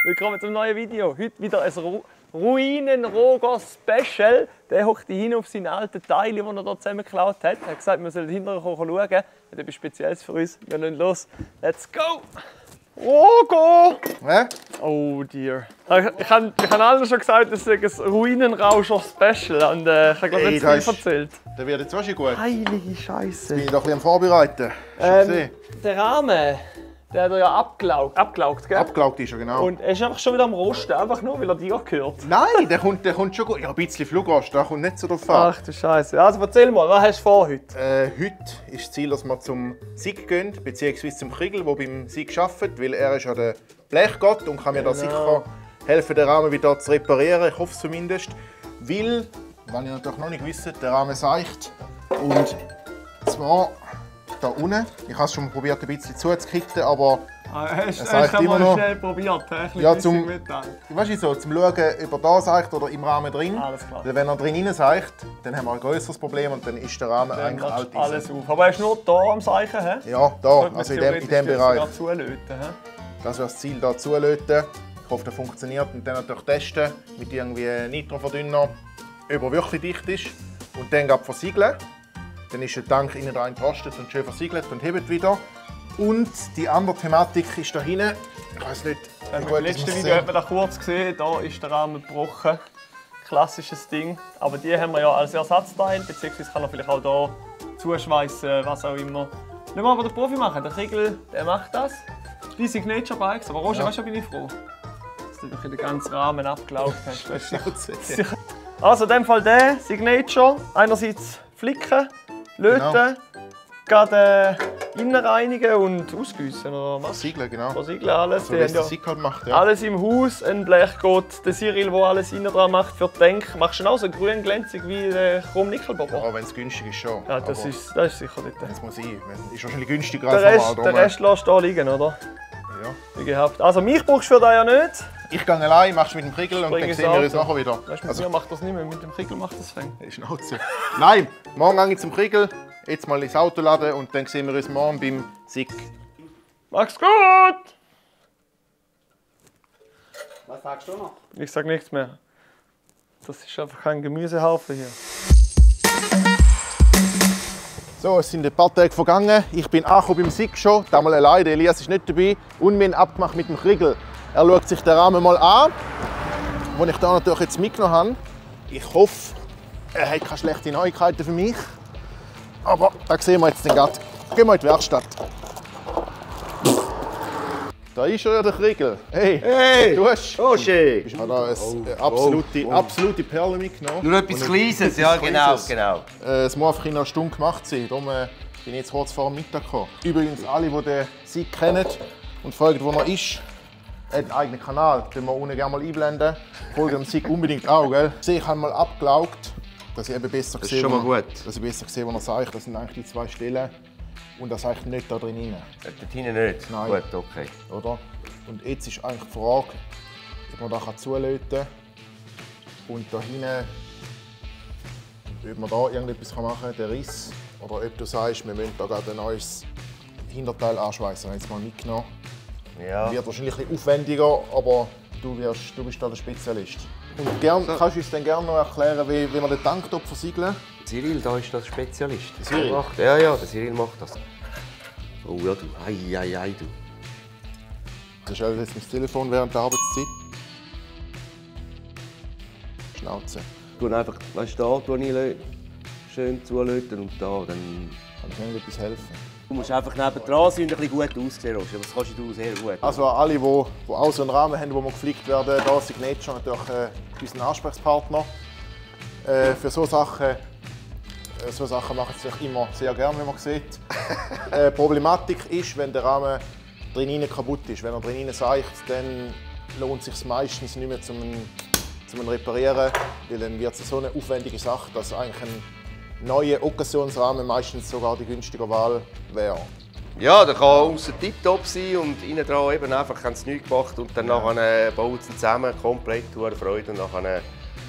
Willkommen zum neuen Video. Heute wieder ein Ruinen-Roger-Special. Der hockt hin auf seine alten Teile, die er hier zusammengeklaut hat. Er hat gesagt, wir sollen hinterher schauen. Er hat etwas Spezielles für uns. Wir gehen los. Let's go! Roger! Hä? Oh dear. Ich habe allen schon gesagt, es ist ein Ruinenrauscher-Special. Und ich habe glaube nicht zu viel erzählt. Der wird jetzt auch schon gut. Heilige Scheiße. Bin ich doch ein bisschen am Vorbereiten. Hast du gesehen? Der Rahmen, der hat er ja abgelaugt, gell? Abgelaugt ist er, genau. Und er ist einfach schon wieder am Rosten, einfach nur, weil er dir gehört. Nein, der kommt schon gut. Ja, ein bisschen Flugrost, der kommt nicht so drauf an. Ach du Scheiße. Also erzähl mal, was hast du vor heute? Heute ist das Ziel, dass wir zum Sig gehen, beziehungsweise zum Kriegel, der beim Sig arbeitet, weil er ist ja der Blechgott und kann mir da sicher helfen, den Rahmen wieder zu reparieren. Ich hoffe es zumindest. Weil, wenn ihr natürlich noch nicht wisst, der Rahmen seicht. Und zwar da unten. Ich habe es schon probiert, ein bisschen zuzukitten, aber Hast du immer noch schnell probiert? Ja, zum Schauen, ob er da seicht oder im Rahmen drin. Alles klar. Weil wenn er drin seicht, dann haben wir ein größeres Problem und dann ist der Rahmen eigentlich alt. Alles auf. Aber er ist nur hier am Seichen, hä? Ja, da, also in dem Bereich. Zulöten, Das wäre das Ziel, hier zulöten. Ich hoffe, das funktioniert und dann natürlich testen mit irgendwie Nitroverdünner, ob er wirklich dicht ist. Und dann versiegeln. Dann ist der Tank innen rein entrostet und schön versiegelt und hebt wieder. Und die andere Thematik ist da hinten. Ich weiß nicht. Im letzten Video hat man das kurz gesehen. Da ist der Rahmen gebrochen. Klassisches Ding. Aber die haben wir ja als Ersatzteil, beziehungsweise kann er vielleicht auch hier zuschweißen, was auch immer. Nicht mal, was der Profi machen. Der Kriegel, der macht das. Die Signature Bikes. Aber Roger, weißt du, bin ich froh, dass du wirklich den ganzen Rahmen abgelaugt hast. Also in dem Fall der Signature. Einerseits flicken, löten, Genau. gerade innen reinigen und ausgießen oder was? Versiegeln, genau. Versiegeln alles. So Die wie haben es der ja Sig halt macht. Ja. alles im Haus, ein Blechgott, der Cyril, der alles innen dran macht für die Tank. Machst du auch so grün glänzig wie der Chrom-Nickel-Bobo? Aber wenn es günstig ist, schon. Ja, das Aber ist sicher dort. das muss sein. Ist wahrscheinlich günstiger Der als normal. Rest lässt du hier liegen, oder? Ja. Wie gehabt. Also mich brauchst du für das ja nicht. Ich gehe allein, machst mit dem Kriegel und Bring dann es sehen wir uns Auto. nachher wieder. Weißt du, mit mir macht das nicht mehr, mit dem Kriegel macht das Fang. Schnauze. Nein, morgen gehe ich zum Kriegel, jetzt mal ins Auto laden und dann sehen wir uns morgen beim Sig. Mach's gut! Was sagst du noch? Ich sag nichts mehr. Das ist einfach ein Gemüsehaufen hier. So, es sind ein paar Tage vergangen. Ich bin angekommen beim Sig schon, damals allein, der Elias ist nicht dabei. Und wir haben abgemacht mit dem Kriegel. Er schaut sich den Rahmen mal an, den ich hier natürlich jetzt mitgenommen habe. Ich hoffe, er hat keine schlechten Neuigkeiten für mich. Aber da sehen wir jetzt den gerade. Gehen wir in die Werkstatt. Da ist er ja, der Kriegel. Hey! Hey! Du hast... Oh, schick! Ich habe da eine absolute Perle mitgenommen. Nur etwas Kleines, ja, genau. Es muss einfach in einer Stunde gemacht sein. Darum bin ich jetzt kurz vor dem Mittag gekommen. Übrigens, alle, die den Sig kennen und fragen, wo er ist, hat einen eigenen Kanal. Den wir unten gerne mal einblenden. Folgt dem Sig unbedingt auch, gell? Ich habe mal abgelaugt, dass ich eben besser sehe, schon mal gut. Dass ich besser sehe, wo er sagt. Das sind eigentlich die zwei Stellen. Und das eigentlich nicht da drin rein. Dort hinten nicht? Nein. Gut, okay. Oder? Und jetzt ist eigentlich die Frage, ob man da zulöten kann. Und da hinten, ob man da irgendetwas machen kann, den Riss. Oder ob du sagst, wir müssen da gerade ein neues Hinterteil anschweißen. Ich habe jetzt mal mitgenommen. Ja. Wird wahrscheinlich ein bisschen aufwendiger, aber du bist da der Spezialist. Und kannst du uns dann gerne noch erklären, wie wir den Tanktop versiegeln? Cyril, da ist der Spezialist. Der Cyril? Ja, der Cyril macht das. Oh ja, du. Ei, du. Das ist jetzt mein Telefon während der Arbeitszeit. Schnauze. Du einfach, weißt du, da ich schön zulöten und da, dann... Kann ich irgendetwas helfen? Du musst einfach nebendran sein und ein bisschen gut aussehen, Roger. Das kannst du sehr gut. Also alle, die auch so einen Rahmen haben, wo wir geflickt werden, da Signature natürlich unseren Ansprechpartner. Für so Sachen machen sie immer sehr gerne, wie man sieht. Problematik ist, wenn der Rahmen drin kaputt ist. Wenn er drin seicht, dann lohnt es sich meistens nicht mehr zum Reparieren, weil dann wird es so eine aufwendige Sache, dass eigentlich ein neuer Occasionsrahmen meistens sogar die günstige Wahl wäre. Ja, der kann außen tiptop sein und innen dran eben einfach haben sie nichts gemacht und dann nachher bauen sie zusammen komplett hohe Freude und nachher,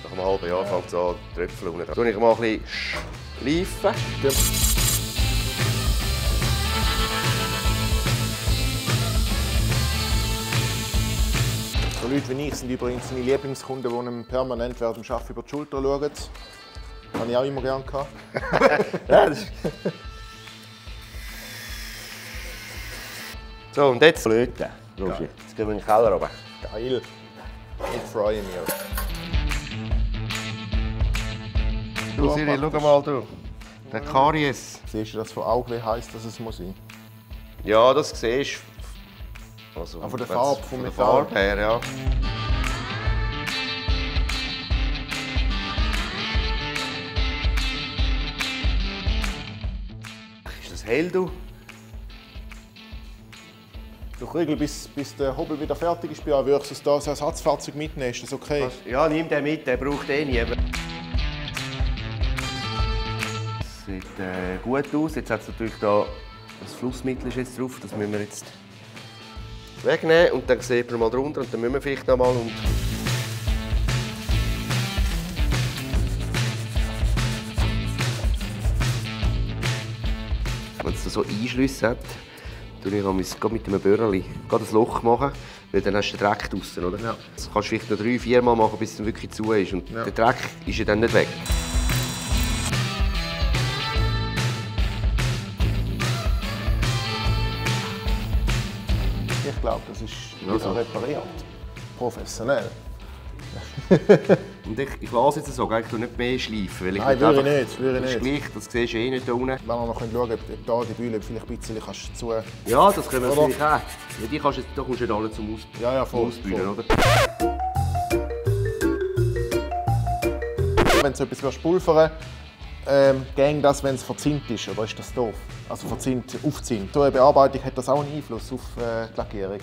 nach einem halben Jahr fängt es an zu tröpfeln. Und dann tue ich mal ein bisschen schleifen. So Leute wie ich sind übrigens seine Lieblingskunden, die ihm permanent während dem Arbeiten über die Schulter schauen. Das habe ich auch immer gerne gehabt. Ja, so, und jetzt Flöte, Roger. Jetzt gehen wir in den Keller runter. Geil. Ich freue mich. Du, Cyril, schau mal, du. Der Karies. Siehst du das von Augen, wie heiß das muss sein? Ja, das siehst du. Also, von der Farbe, vom von der Metall. Farbe her, ja. Ist das hell, du? Du Kriegel, bis der Hobel wieder fertig ist, würdest du da ein Ersatzfahrzeug mitnehmen, ist das okay? Ja, nimm den mit, der braucht eh niemand. Sieht gut aus. Jetzt hat es natürlich da das Flussmittel ist jetzt drauf. Das müssen wir jetzt wegnehmen und dann sieht man mal drunter und dann müssen wir vielleicht noch mal und wenn es so Einschlüsse hat, tue ich gerade mit einem Börrli ein Loch machen, weil dann hast du den Dreck draussen, oder? Ja. Das kannst du vielleicht noch 3-4 Mal machen, bis es dann wirklich zu ist und der Dreck ist ja dann nicht weg. Ich glaube, das ist wieder repariert. Professionell. Und ich lasse jetzt so, ich tue nicht mehr schleifen. Weil ich Nein, würde ich nicht. Das ist gleich, das siehst du eh nicht da unten. Wenn wir noch schauen können, ob da die Bühne vielleicht ein bisschen kannst zu... Ja, das können wir vielleicht auch. Ja, die kannst du, da kommst du nicht alle zum Ausbühlen, oder? Wenn du etwas pulvern gäng das, wenn es verzinnt ist, oder ist das doof? Also verzinnt, aufzinnt. Die Bearbeitung hat das auch einen Einfluss auf die Lackierung.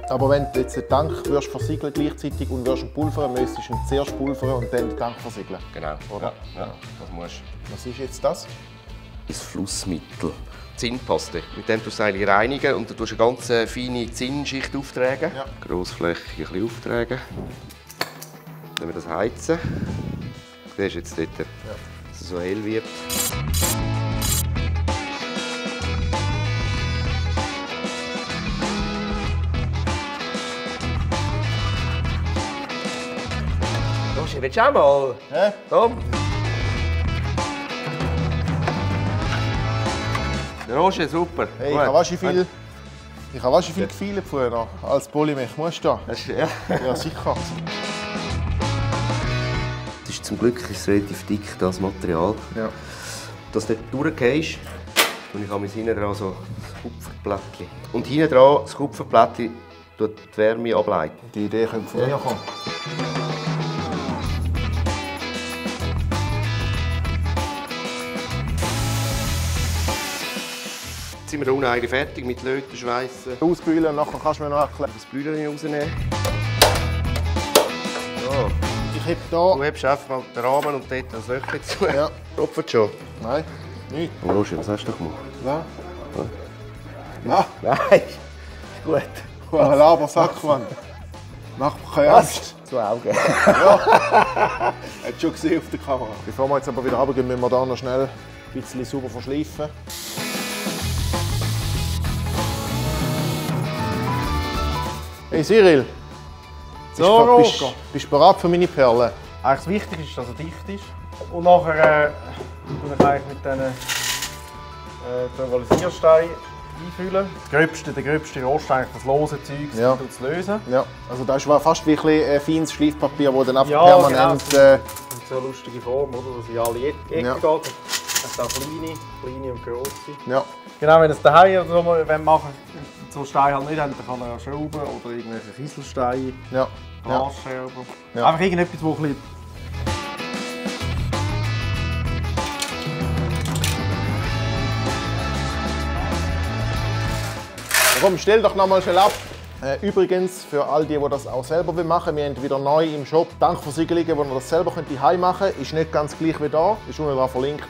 Aber wenn du jetzt den Tank versiegeln gleichzeitig und ihn pulvern, müsstest du ihn zuerst pulvern und dann den Tank versiegeln. Genau, oder? Ja, das musst du. Was ist jetzt das? Das Flussmittel. Zinnpaste. Mit dem tust du eigentlich reinigen und dann tust du eine ganz feine Zinnschicht auftragen. Ja. Grossflächig ein bisschen auftragen. Dann wir das heizen. Du siehst jetzt dort, dass es so hell wird. Roger, willst du auch mal? Hä? Komm. Roger, super. Hey, ich habe waschen viel gefeilt früher. Als Polymech musst du da. Ja. Ja, sicher. Zum Glück ist es relativ dick, das Material. Ja. Dass du nicht durchgehst, und ich habe hinten dran so ein Kupferplättchen. Und hinten dran, das Kupferplättchen, tut die Wärme ableiten. Die Idee könnte von mir kommen. Jetzt sind wir unten eigentlich fertig mit Löten, Schweissen. Ausbühlen und nachher kannst du mir noch erklären. Das Bühlerchen rausnehmen. So. Ich habe da... Du hebst einfach mal den Rahmen und dort das Löchchen zu. Ja. Tropft schon. Nein, nicht. Oh, Roger, was hast du gemacht? Nein. Nein. Nein, ist gut. Ein Labersack, Mann. Mach mir keine Angst. Zu Augen. Ja. Hat schon gesehen auf der Kamera. Bevor wir jetzt aber wieder runtergehen, müssen wir hier noch schnell ein bisschen sauber verschleifen. Hey Cyril. So, bist du bereit für meine Perlen? Eigentlich das Wichtigste ist, dass er dicht ist. Und nachher tue ich eigentlich mit diesen Thermalisiersteinen einfüllen. Der gröbste Rost ist eigentlich das lose Zeug, Ja. zu lösen. Ja, also das ist fast wie ein feines Schleifpapier, das dann einfach Ja, permanent... genau. So eine lustige Form, oder? Dass in alle Ecken Ja. geht. Es hat auch kleine und grosse. Ja. Genau, wenn es daheim oder so machen, so Steine halt nicht haben, dann kann er schrauben oder irgendwelche Kieselsteine, Ja. Ja. Glasscherben. Ja. Einfach irgendetwas, wo ein bisschen... Komm, stell doch noch mal schnell ab. Übrigens, für all die das auch selber machen, wir haben wieder neu im Shop Tankversiegelungen, wo man das selber daheim machen könnte. Ist nicht ganz gleich wie da, ist unten dran verlinkt.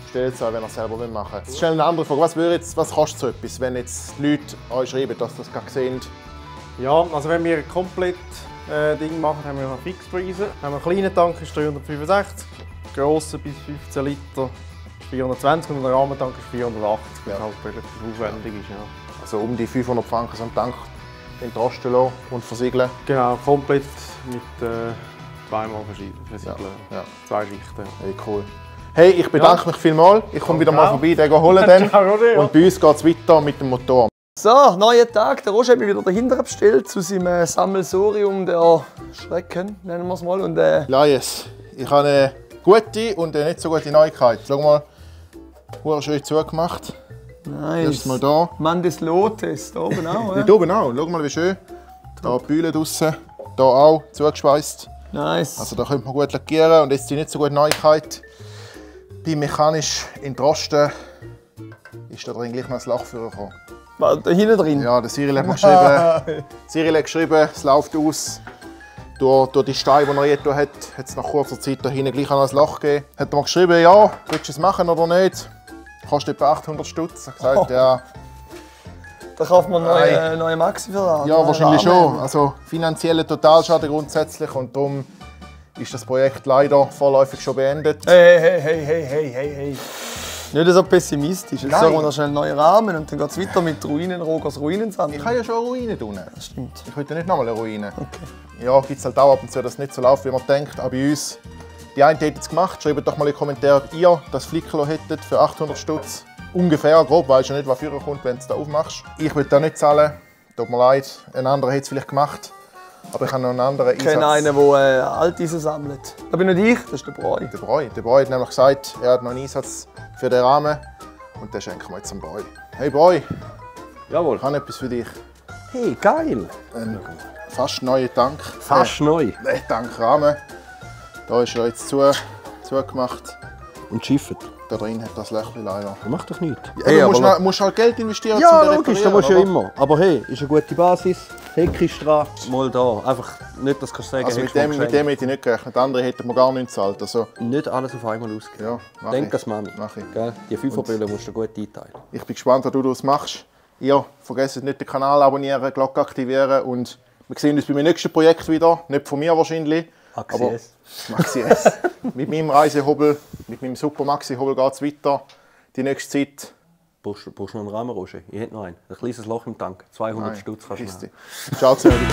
Stellt es euch, wenn ihr es selber machen wollt. Jetzt schnell eine andere Frage. Was kostet so etwas, wenn jetzt die Leute euch schreiben, dass sie das gerade sehen? Ja, also wenn wir komplett Ding machen, haben wir Fixpreise. Haben wir einen kleinen Tank ist 365, grossen bis 15 Liter ist 420 und ein Rahmentank ist 480, was halt relativ aufwendig ist. Ja. Also um die 500 Franken so ein Tank entrosten lassen und versiegeln. Genau, komplett mit zweimal versiegeln. Ja. 2 Schichten. Hey, cool. Hey, ich bedanke mich vielmals. Ich komme wieder mal vorbei, den holen dann. Und bei uns geht es weiter mit dem Motor. So, neuer Tag. Der Roger hat mich wieder dahinter bestellt zu seinem Sammelsurium der Schrecken, nennen wir es mal. Und, Laies, ich habe eine gute und eine nicht so gute Neuigkeit. Schau mal, schön zugemacht. nice. Erst mal da. Mann des Lotes, da oben auch, Dort oben auch. Schau mal, wie schön. Da die Bühne draussen. Hier auch zugeschweißt. Nice. Also da könnte man gut lackieren. Und jetzt die nicht so gute Neuigkeit. Beim mechanisch Entrosten ist da drin gleich noch ein Lochführer gekommen. War da hinten drin? Ja, der Cyril hat mir geschrieben. Cyril hat geschrieben, es läuft aus. Durch die Steine, die er jetzt hat es nach kurzer Zeit da hinten gleich noch ein Loch gegeben. Hat er mir geschrieben, ja, willst du es machen oder nicht? Kostet etwa 800 Stutz. Er hat gesagt, ja. Da kauft man neue Maxi für. Ja, wahrscheinlich schon. Also finanzieller Totalschaden grundsätzlich und darum ist das Projekt leider vorläufig schon beendet. Hey. Nicht so pessimistisch. Jetzt Nein. sagen wir noch schnell einen neuen Rahmen und dann geht es weiter mit Rogers Ruinensammlung. Ich habe ja schon eine Ruine tun. Das stimmt. Ich will ja nicht nochmal eine Ruine. Okay. Ja, gibt es halt auch ab und zu, dass es nicht so läuft, wie man denkt. Aber bei uns, die einen hätten es gemacht. Schreibt doch mal in die Kommentare, ob ihr das Flicklo hättet für 800 Stutz. Ungefähr, grob, weisst du nicht, was für kommt, wenn du es da aufmachst. Ich will da nicht zahlen. Tut mir leid. Ein anderer hätte es vielleicht gemacht. Aber ich habe noch einen anderen Einsatz. Ich kenne einen, der Alteisen sammelt. Das bin nicht ich, das ist der Breu. Der Breu hat nämlich gesagt, er hat noch einen Einsatz für den Rahmen. Und den schenken wir jetzt dem Breu. Hey Breu, Jawohl. ich habe etwas für dich. Hey, geil. Ein fast neuer Tank. Fast neu. Tankrahmen. Da ist er jetzt zugemacht. Und schifft. Da drin hat das Löchchen leider. Das macht doch nichts. Ja, du musst halt Geld investieren, Ja, um den logisch, das reparieren, musst du ja oder? immer. Aber hey, ist eine gute Basis. Heck ist dran. Mal da. Einfach nicht, dass du sagen Also kannst, mit dem hätte ich nicht gerechnet. Andere hätten mir gar nichts gezahlt. Also, nicht alles auf einmal ausgeben. ja, mach Denk ich. ans Mami. Mach ich. Gell? Die 5er-Brille musst du gut einteilen. Ich bin gespannt, wie du das machst. Ihr vergesst nicht, den Kanal abonnieren, Glocke aktivieren und wir sehen uns bei meinem nächsten Projekt wieder. Nicht von mir wahrscheinlich. Maxi aber S. Maxi S. Mit meinem Reisehobel, mit meinem super Maxi-Hobel geht es weiter. Die nächste Zeit. Brauchst du noch einen Rahmen, Roger? Ich hätte noch einen. Ein kleines Loch im Tank. 200 Stutz kannst du Piss nehmen. dich. Ciao zusammen.